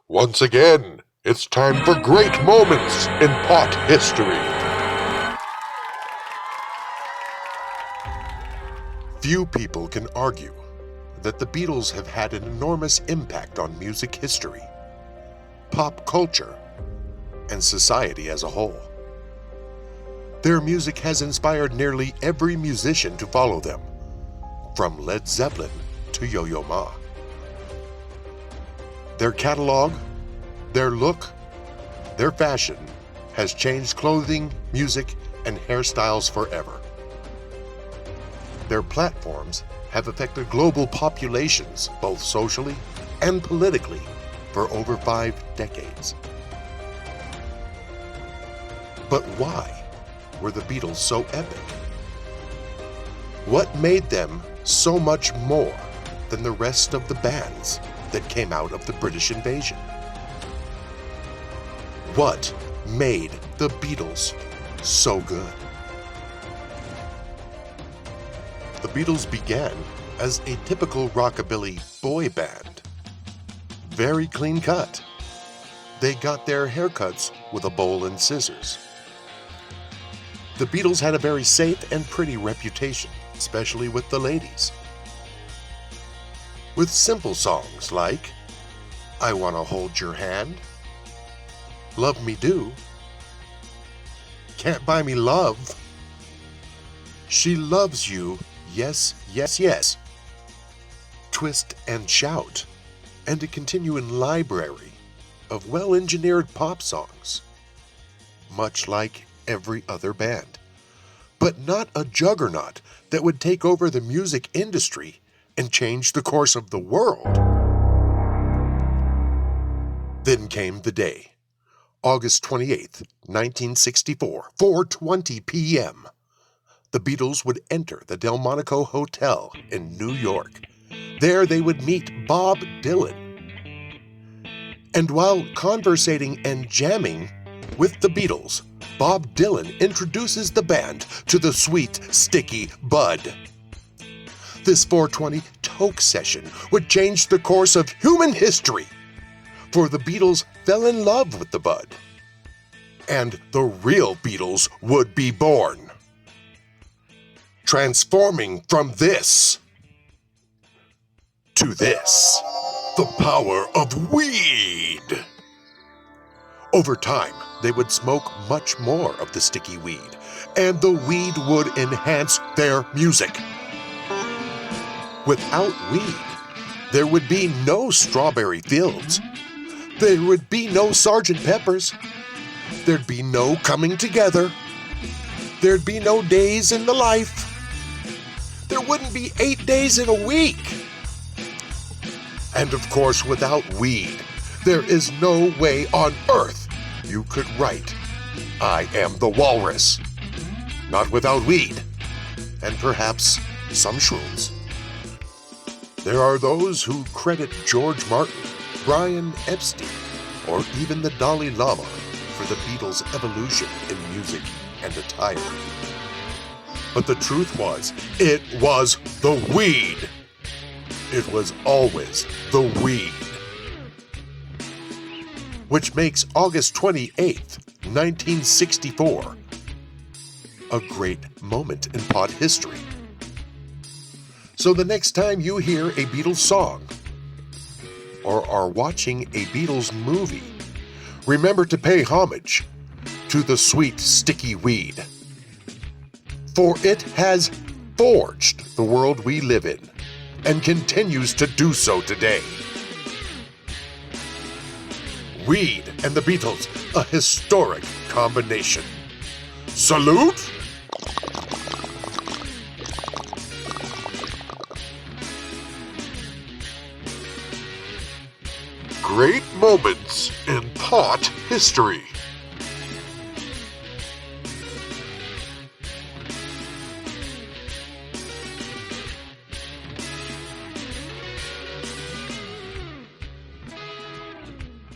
Once again, it's time for great moments in pot history. Few people can argue that the Beatles have had an enormous impact on music history, pop culture, and society as a whole. Their music has inspired nearly every musician to follow them, from Led Zeppelin to Yo-Yo Ma. Their catalog, their look, their fashion has changed clothing, music, and hairstyles forever. Their platforms have affected global populations both socially and politically for over 5 decades. But why were the Beatles so epic? What made them so much more than the rest of the bands that came out of the British invasion? What made the Beatles so good? The Beatles began as a typical rockabilly boy band. Very clean cut. They got their haircuts with a bowl and scissors. The Beatles had a very safe and pretty reputation, especially with the ladies. With simple songs like I Wanna Hold Your Hand, Love Me Do, Can't Buy Me Love, She Loves You, Yes, Yes, Yes, Twist and Shout, and a continuing library of well-engineered pop songs, much like every other band, but not a juggernaut that would take over the music industry and change the course of the world. Then came the day, August 28th, 1964, 4:20 p.m. The Beatles would enter the Delmonico Hotel in New York. There they would meet Bob Dylan. And while conversating and jamming with the Beatles, Bob Dylan introduces the band to the sweet, sticky bud. This 420 toke session would change the course of human history, for the Beatles fell in love with the bud, and the real Beatles would be born, transforming from this to this, the power of weed. Over time, they would smoke much more of the sticky weed, and the weed would enhance their music. Without weed, there would be no Strawberry Fields. There would be no Sgt. Pepper's. There'd be no Coming Together. There'd be no Days in the Life. There wouldn't be 8 days in a week. And of course, without weed, there is no way on earth you could write I Am the Walrus. Not without weed, and perhaps some shrooms. There are those who credit George Martin, Brian Epstein, or even the Dalai Lama for the Beatles' evolution in music and attire. But the truth was, it was the weed. It was always the weed. Which makes August 28th, 1964, a great moment in pot history. So the next time you hear a Beatles song or are watching a Beatles movie, remember to pay homage to the sweet, sticky weed. For it has forged the world we live in and continues to do so today. Weed and the Beatles, a historic combination. Salute! Great moments in pot history.